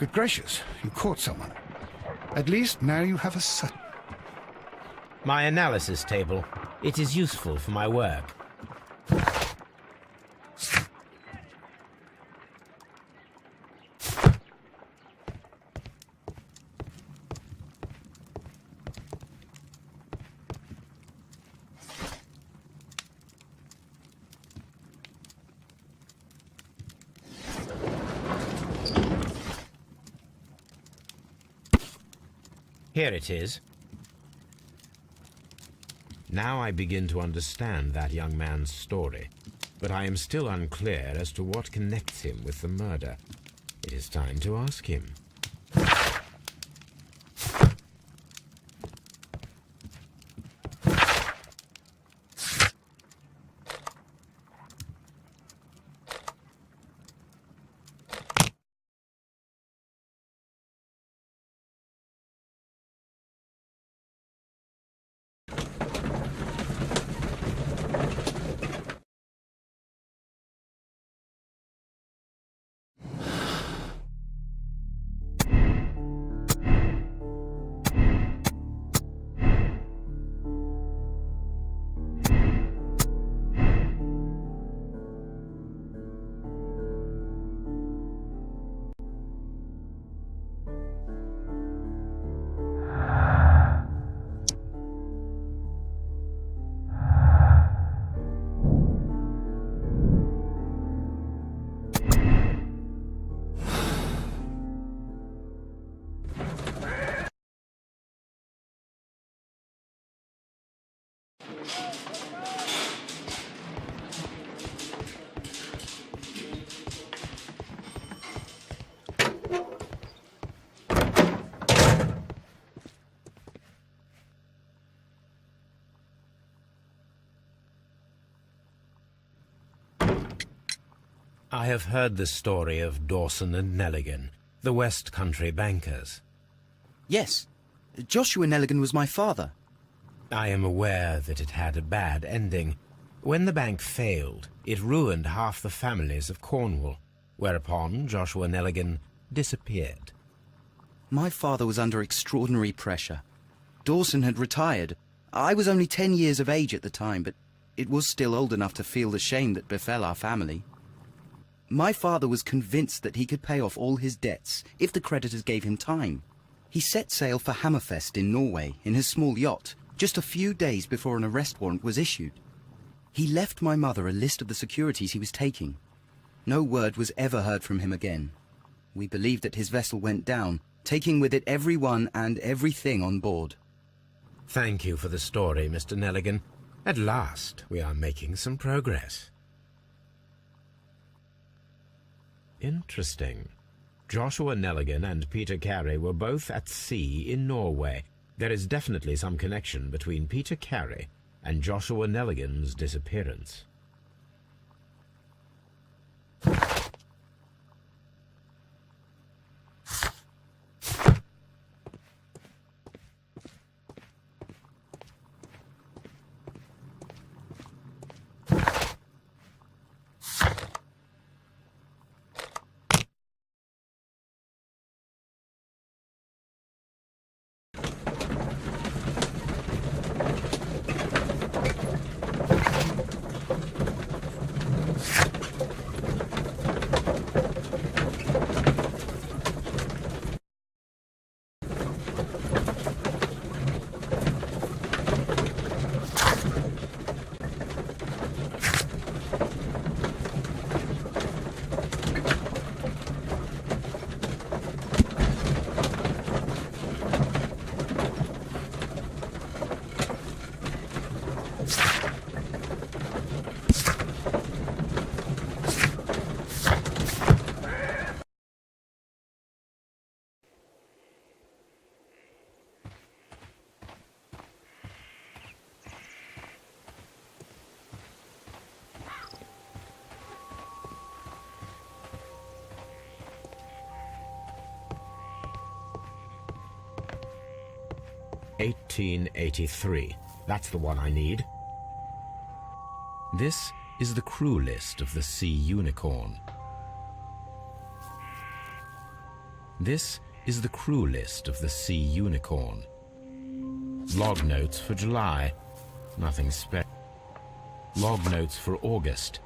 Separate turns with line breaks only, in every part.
Good gracious, you caught someone. At least now you have a certain...
My analysis table. It is useful for my work. Here it is. Now I begin to understand that young man's story, but I am still unclear as to what connects him with the murder. It is time to ask him. I have heard the story of Dawson and Nelligan, the West Country bankers.
Yes. Joshua Nelligan was my father.
I am aware that it had a bad ending. When the bank failed, it ruined half the families of Cornwall, whereupon Joshua Nelligan disappeared.
My father was under extraordinary pressure. Dawson had retired. I was only 10 years of age at the time, but it was still old enough to feel the shame that befell our family. My father was convinced that he could pay off all his debts if the creditors gave him time. He set sail for Hammerfest in Norway in his small yacht, just a few days before an arrest warrant was issued. He left my mother a list of the securities he was taking. No word was ever heard from him again. We believe that his vessel went down, taking with it everyone and everything on board.
Thank you for the story, Mr. Nelligan. At last, we are making some progress. Interesting. Joshua Nelligan and Peter Carey were both at sea in Norway. There is definitely some connection between Peter Carey and Joshua Nelligan's disappearance. "1883. That's the one I need. This is the crew list of the Sea Unicorn. This is the crew list of the Sea Unicorn. Log notes for July. Nothing special. Log notes for August.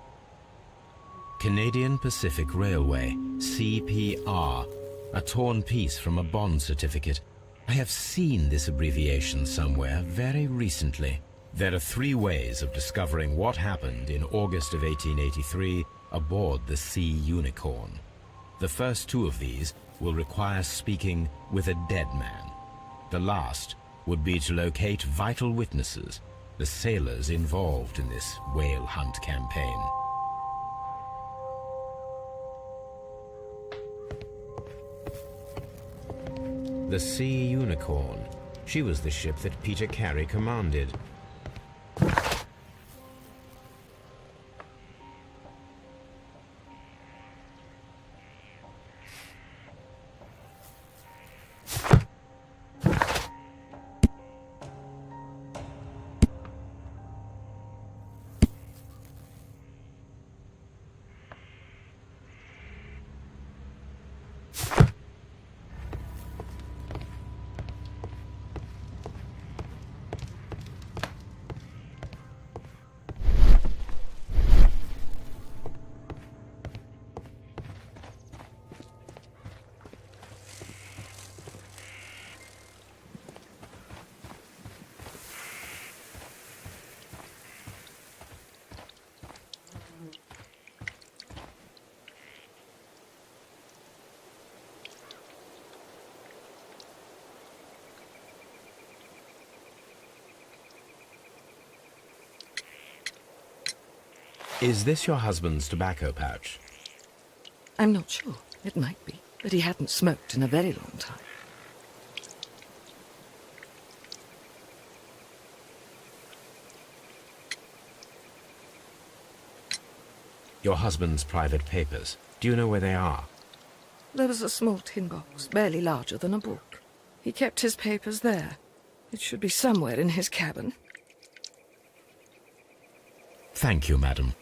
Canadian Pacific Railway, CPR, a torn piece from a bond certificate. I have seen this abbreviation somewhere very recently. There are 3 ways of discovering what happened in August of 1883 aboard the Sea Unicorn. The first 2 of these will require speaking with a dead man. The last would be to locate vital witnesses, the sailors involved in this whale hunt campaign. The Sea Unicorn. She was the ship that Peter Carey commanded. Is this your husband's tobacco pouch?
I'm not sure. It might be, but he hadn't smoked in a very long time.
Your husband's private papers. Do you know where they are?
There was a small tin box, barely larger than a book. He kept his papers there. It should be somewhere in his cabin.
Thank you, madam.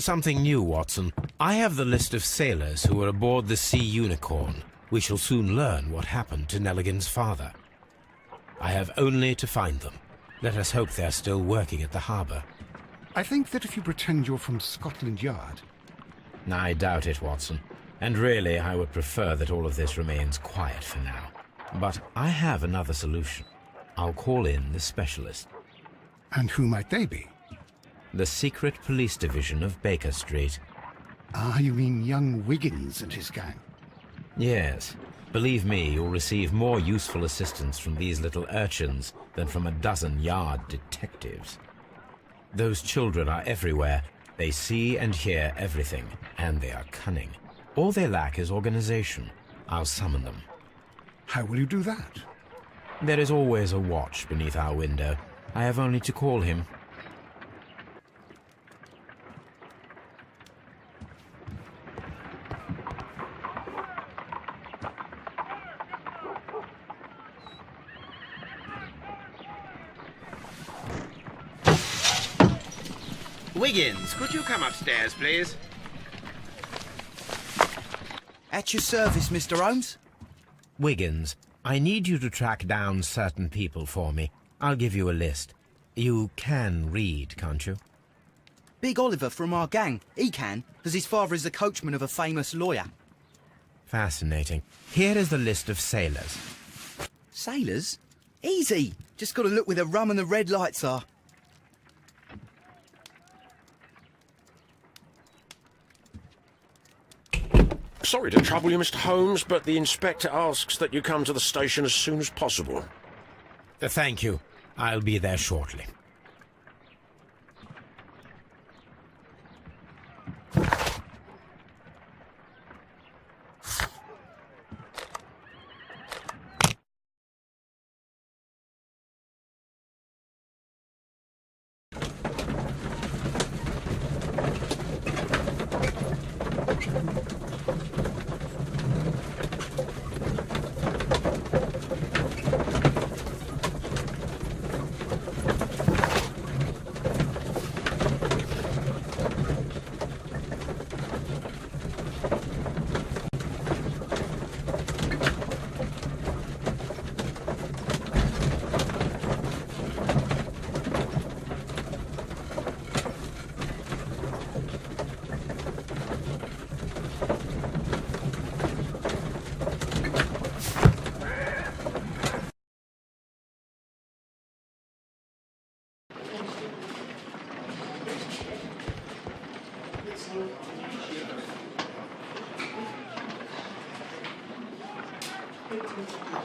Something new, Watson. I have the list of sailors who were aboard the Sea Unicorn. We shall soon learn what happened to Nelligan's father. I have only to find them. Let us hope they're still working at the harbour.
I think that if you pretend you're from Scotland Yard...
I doubt it, Watson. And really, I would prefer that all of this remains quiet for now. But I have another solution. I'll call in the specialist.
And who might they be?
The secret police division of Baker Street.
Ah, you mean young Wiggins and his gang?
Yes. Believe me, you'll receive more useful assistance from these little urchins than from a dozen yard detectives. Those children are everywhere. They see and hear everything, and they are cunning. All they lack is organization. I'll summon them.
How will you do that?
There is always a watch beneath our window. I have only to call him.
Wiggins, could you come upstairs, please?
At your service, Mr. Holmes.
Wiggins, I need you to track down certain people for me. I'll give you a list. You can read, can't you?
Big Oliver from our gang. He can, as his father is the coachman of a famous lawyer.
Fascinating. Here is the list of sailors.
Sailors? Easy. Just got to look where the rum and the red lights are.
Sorry to trouble you, Mr. Holmes, but the inspector asks that you come to the station as soon as possible.
Thank you. I'll be there shortly.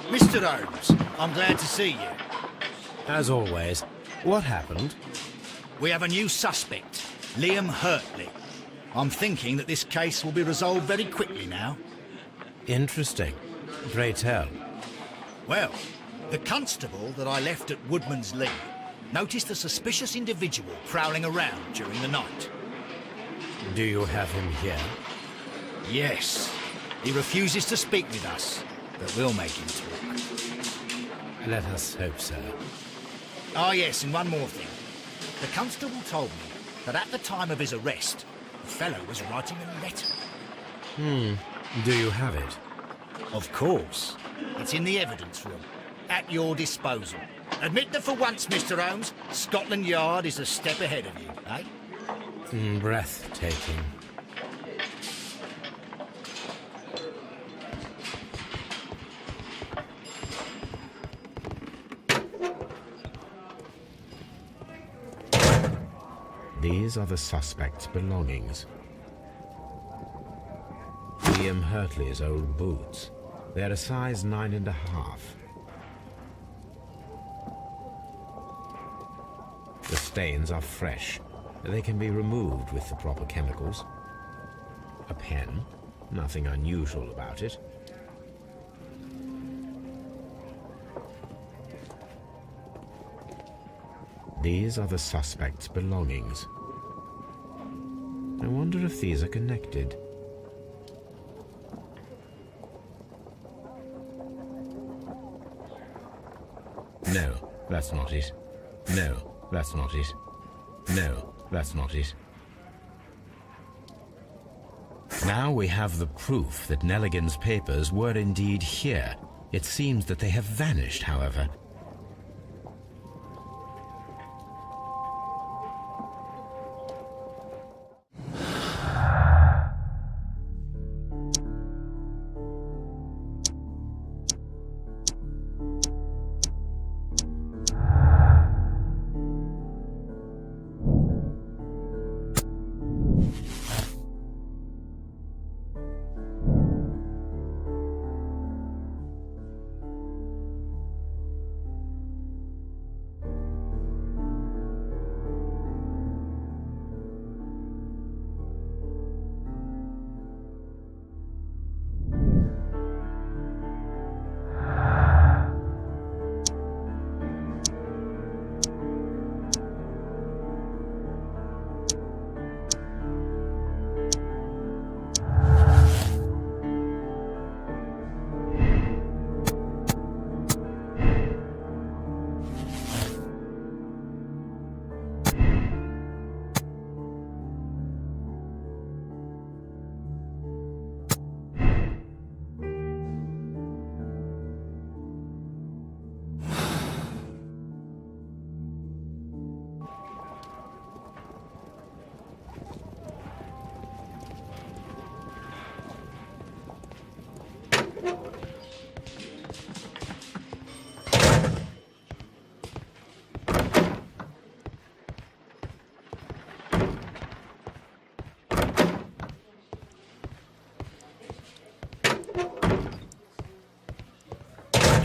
Mr. Holmes, I'm glad to see you.
As always, what happened?
We have a new suspect, Liam Hurtley. I'm thinking that this case will be resolved very quickly now.
Interesting. Pray tell.
Well, the constable that I left at Woodman's Lee noticed a suspicious individual prowling around during the night.
Do you have him here?
Yes. He refuses to speak with us, but we'll make him talk.
Let us hope so.
Ah, yes, and one more thing. The constable told me that at the time of his arrest, the fellow was writing a letter.
Do you have it?
Of course. It's in the evidence room, at your disposal. Admit that for once, Mr. Holmes, Scotland Yard is a step ahead of you, eh?
Breathtaking. These are the suspect's belongings. Liam Hurtley's old boots. They're a size 9.5. The stains are fresh. They can be removed with the proper chemicals. A pen. Nothing unusual about it. These are the suspect's belongings. I wonder if these are connected. No, that's not it. No, that's not it. No, that's not it. Now we have the proof that Nelligan's papers were indeed here. It seems that they have vanished, however.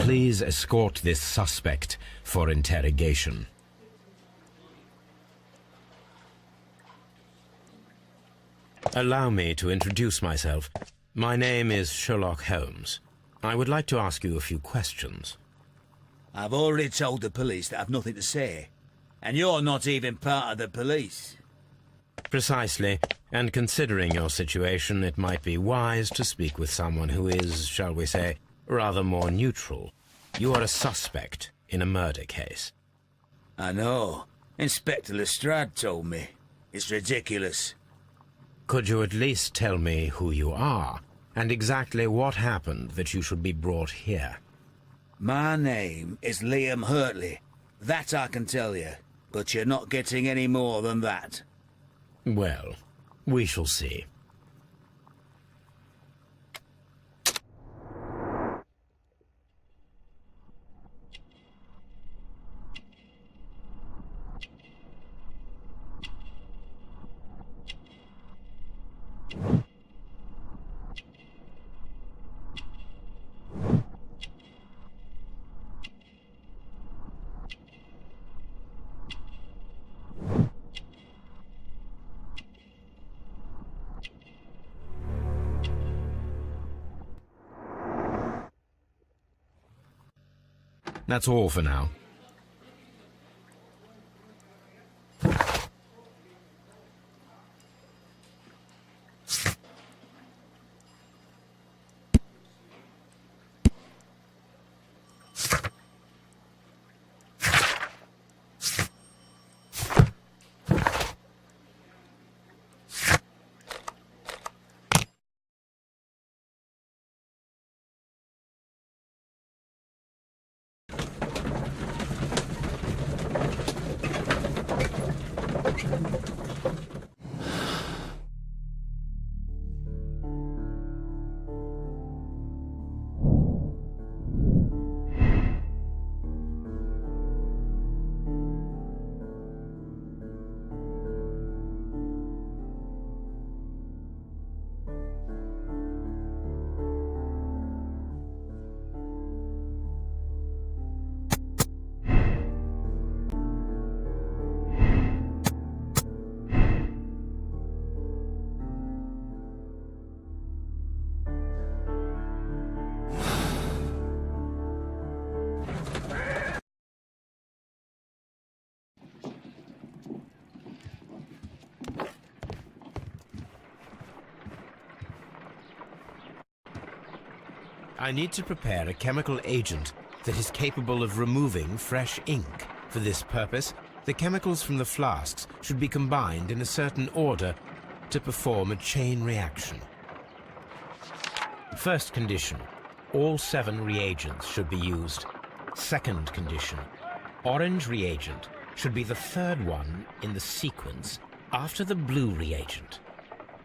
please escort this suspect for interrogation? Allow me to introduce myself. My name is Sherlock Holmes. I would like to ask you a few questions.
I've already told the police that I've nothing to say. And you're not even part of the police.
Precisely. And considering your situation, it might be wise to speak with someone who is, shall we say, rather more neutral. You are a suspect in a murder case.
I know. Inspector Lestrade told me. It's ridiculous.
Could you at least tell me who you are, and exactly what happened that you should be brought here?
My name is Liam Hurtley. That I can tell you. But you're not getting any more than that.
Well, we shall see. That's all for now. I need to prepare a chemical agent that is capable of removing fresh ink. For this purpose, the chemicals from the flasks should be combined in a certain order to perform a chain reaction. First condition, all 7 reagents should be used. Second condition, orange reagent should be the third one in the sequence after the blue reagent.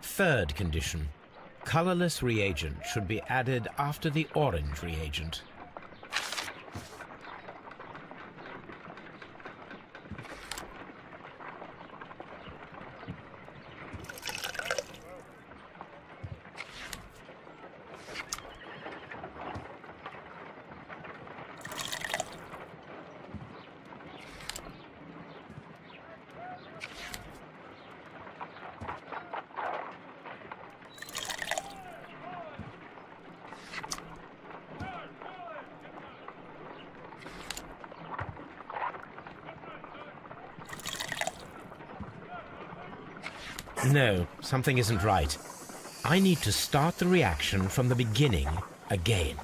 Third condition, colorless reagent should be added after the orange reagent. No, something isn't right. I need to start the reaction from the beginning again.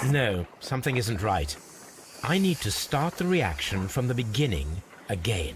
No, something isn't right. I need to start the reaction from the beginning again.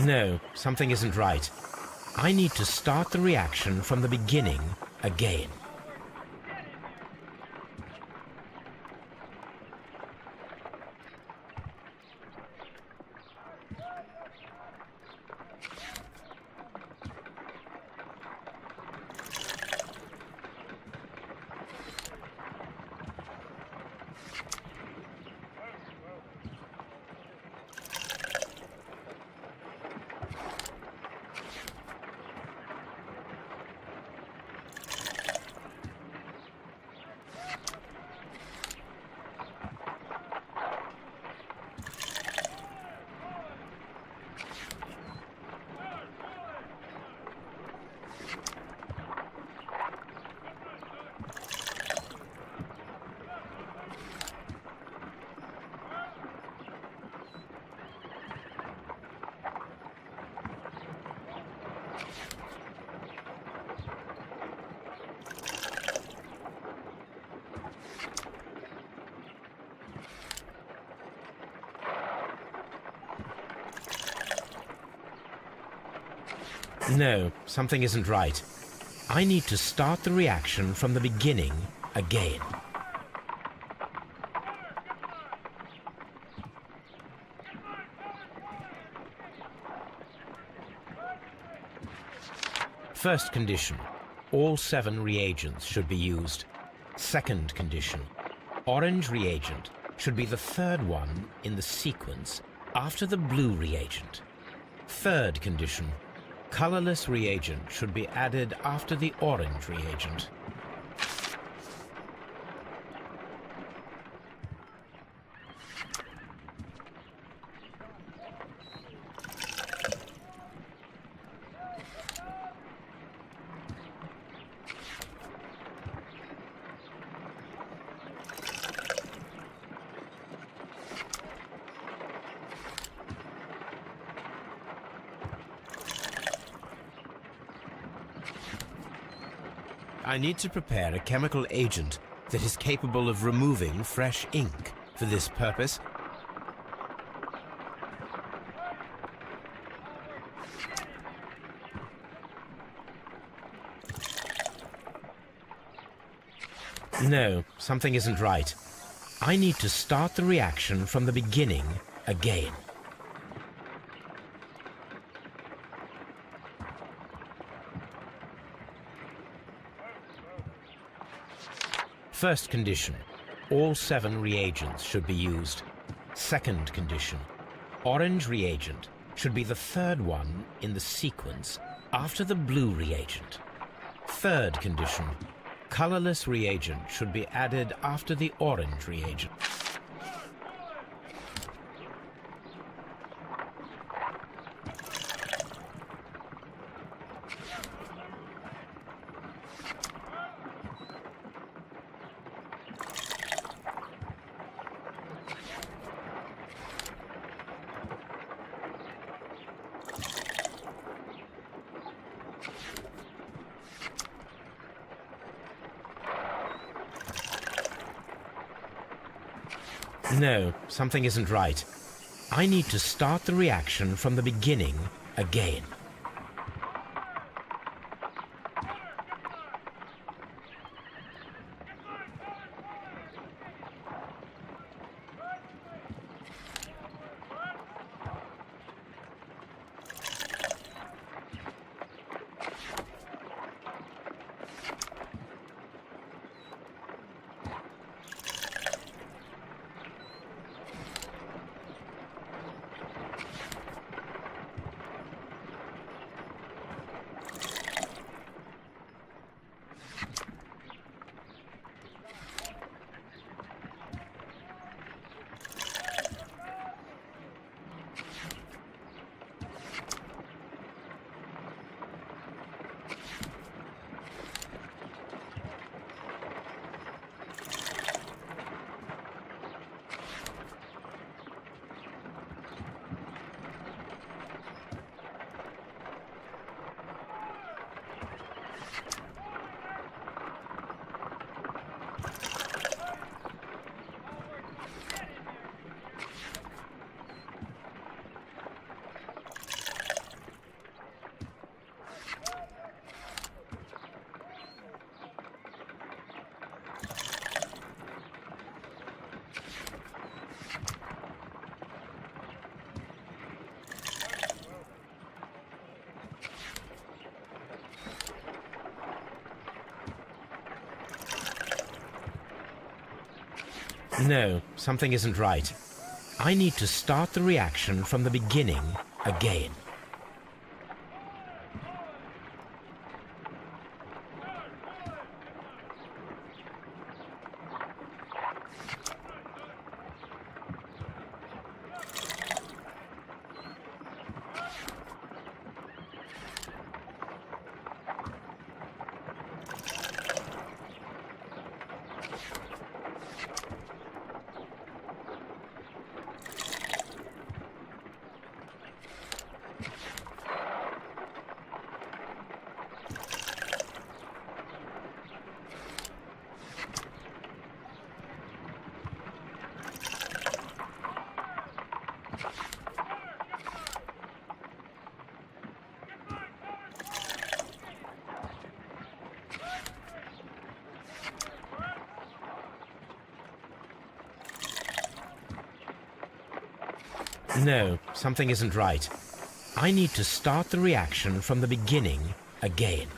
No, something isn't right. I need to start the reaction from the beginning again. No, something isn't right. I need to start the reaction from the beginning again. First condition, all 7 reagents should be used. Second condition, orange reagent should be the third one in the sequence after the blue reagent. Third condition, colorless reagent should be added after the orange reagent. I need to prepare a chemical agent that is capable of removing fresh ink. For this purpose, no, something isn't right. I need to start the reaction from the beginning again. First condition, all 7 reagents should be used. Second condition, orange reagent should be the third one in the sequence after the blue reagent. Third condition, colorless reagent should be added after the orange reagent. No, something isn't right. I need to start the reaction from the beginning again. No, something isn't right. I need to start the reaction from the beginning again. No, something isn't right. I need to start the reaction from the beginning again.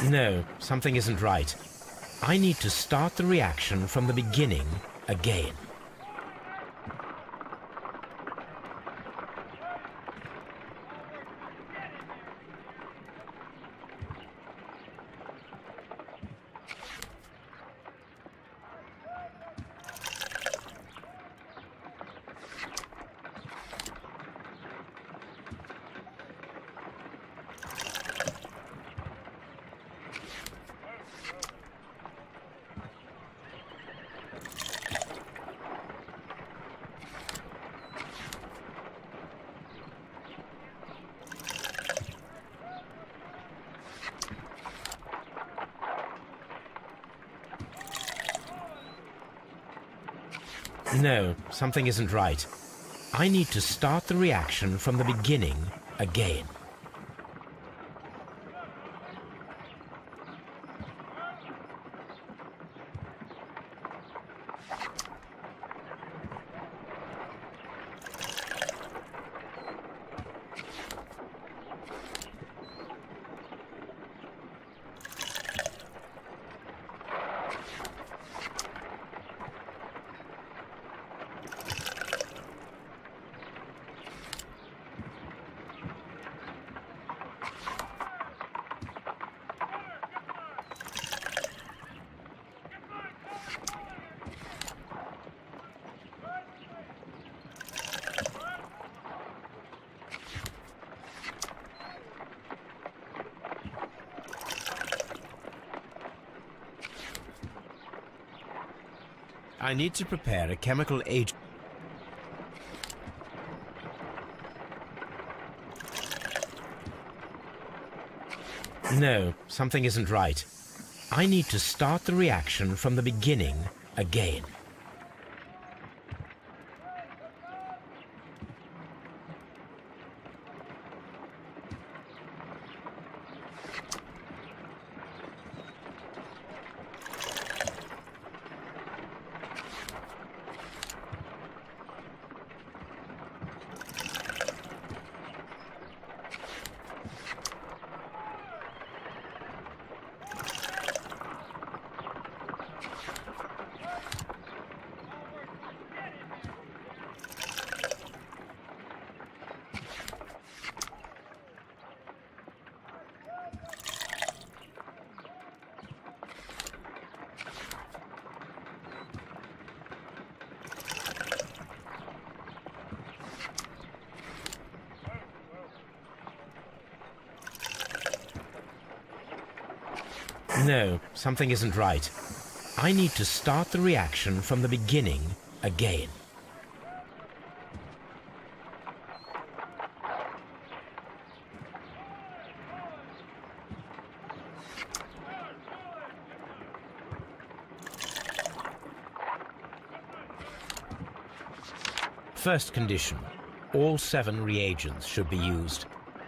No, something isn't right. I need to start the reaction from the beginning again. No, something isn't right. I need to start the reaction from the beginning again. I need to prepare a chemical agent. No, something isn't right. I need to start the reaction from the beginning again. No, something isn't right. I need to start the reaction from the beginning again. First condition. All 7 reagents should be used.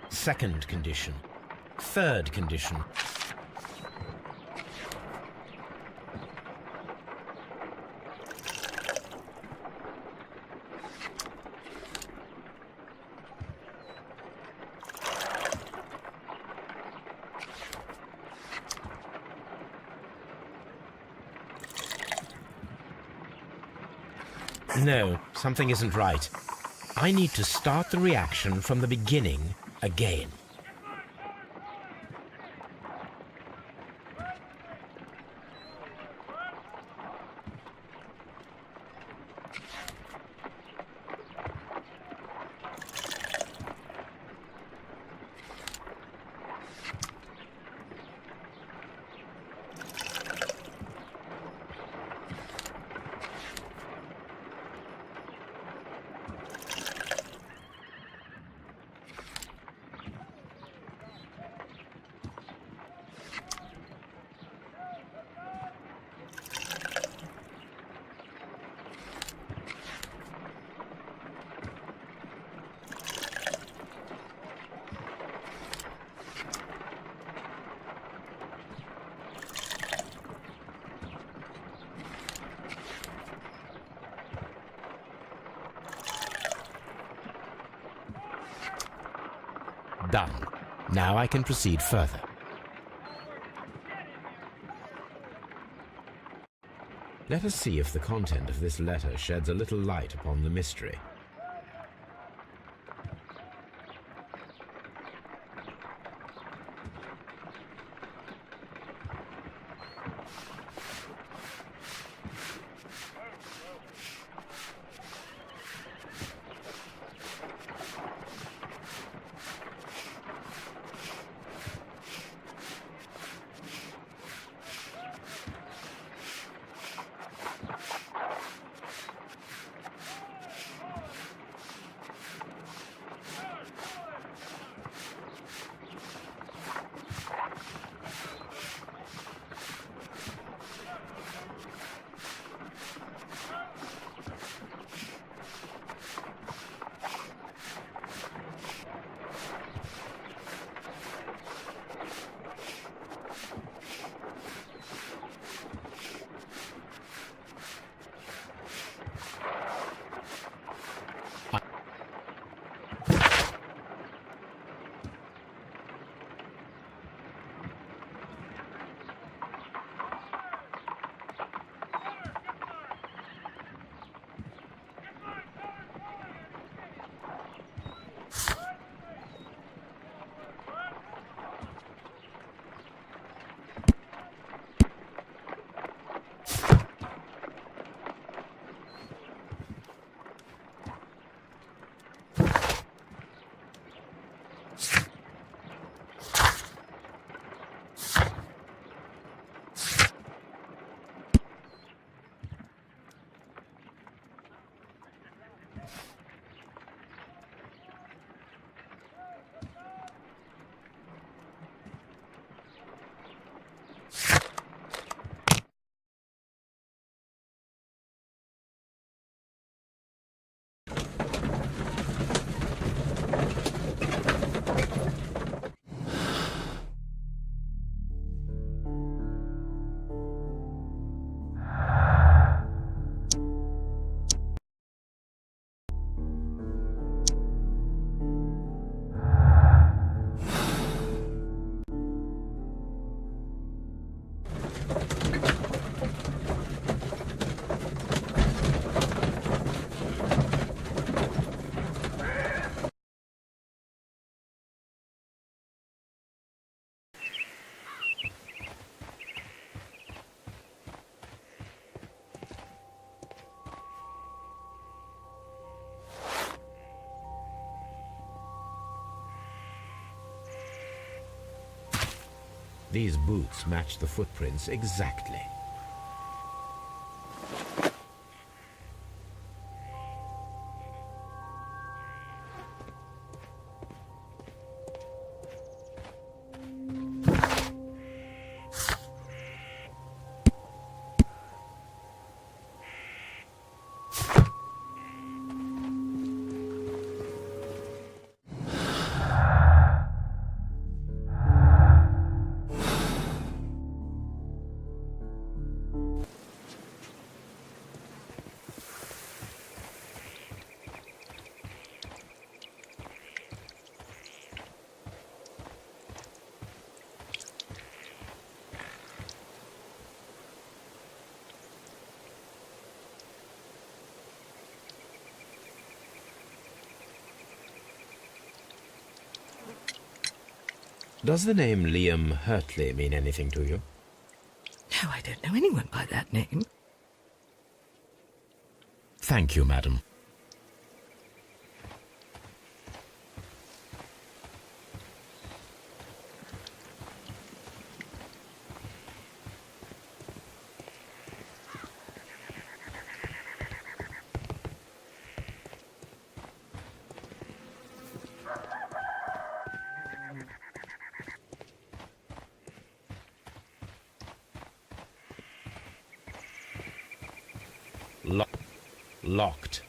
Second condition. Third condition. No, something isn't right. I need to start the reaction from the beginning again. Done. Now I can proceed further. Let us see if the content of this letter sheds a little light upon the mystery. These boots match the footprints exactly. Does the name Liam Hurtley mean anything to you?
No, I don't know anyone by that name.
Thank you, madam. Locked.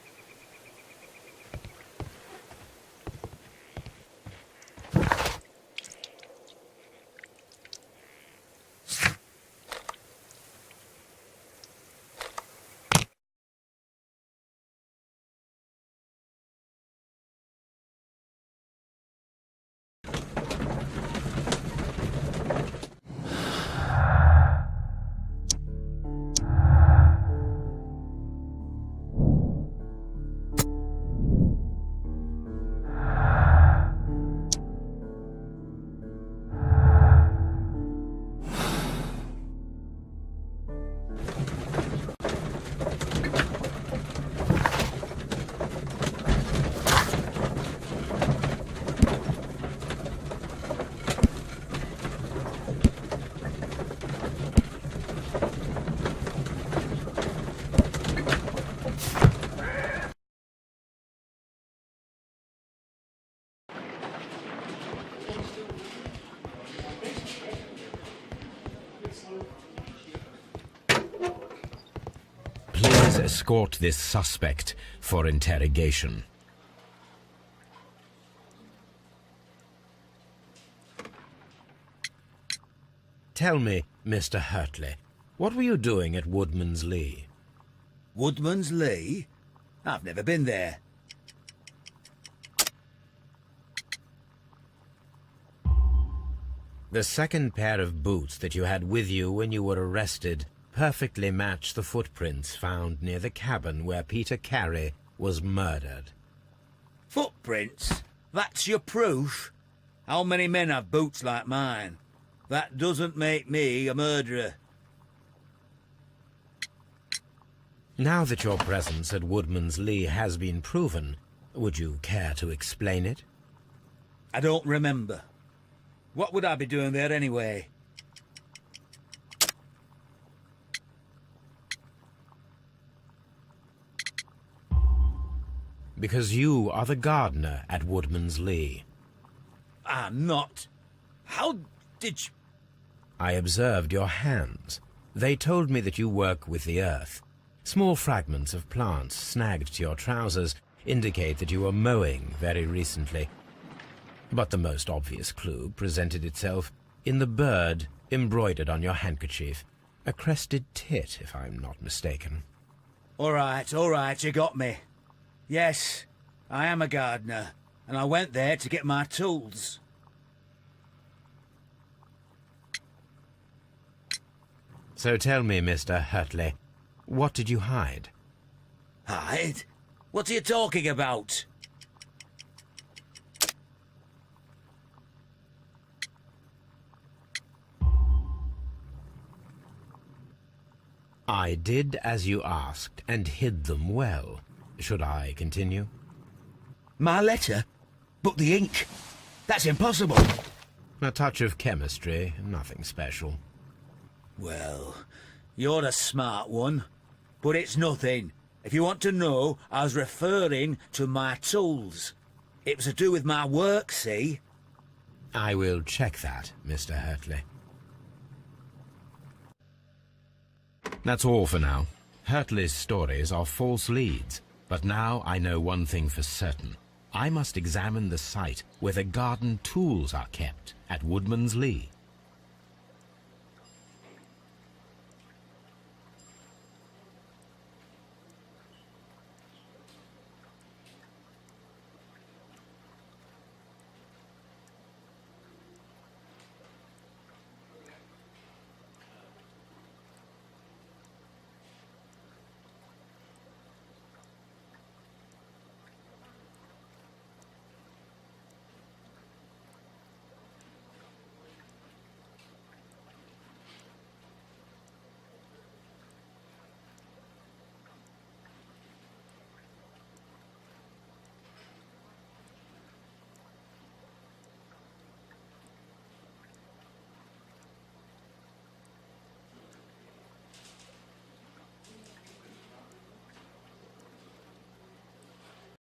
Please escort this suspect for interrogation. Tell me, Mr. Hurtley, what were you doing at Woodman's Lee?
Woodman's Lee? I've never been there.
The second pair of boots that you had with you when you were arrested perfectly match the footprints found near the cabin where Peter Carey was murdered.
Footprints? That's your proof? How many men have boots like mine? That doesn't make me a murderer.
Now that your presence at Woodman's Lee has been proven, would you care to explain it?
I don't remember. What would I be doing there anyway?
Because you are the gardener at Woodman's Lee.
I'm not. How did you...
I observed your hands. They told me that you work with the earth. Small fragments of plants snagged to your trousers indicate that you were mowing very recently. But the most obvious clue presented itself in the bird embroidered on your handkerchief. A crested tit, if I'm not mistaken.
All right, you got me. Yes, I am a gardener, and I went there to get my tools.
So tell me, Mr. Hurtley, what did you hide?
Hide? What are you talking about?
I did as you asked, and hid them well. Should I continue?
My letter? But the ink? That's impossible.
A touch of chemistry, nothing special.
Well, you're a smart one. But it's nothing. If you want to know, I was referring to my tools. It was to do with my work, see?
I will check that, Mr. Hurtley. That's all for now. Hurtley's stories are false leads, but now I know one thing for certain. I must examine the site where the garden tools are kept at Woodman's Lee.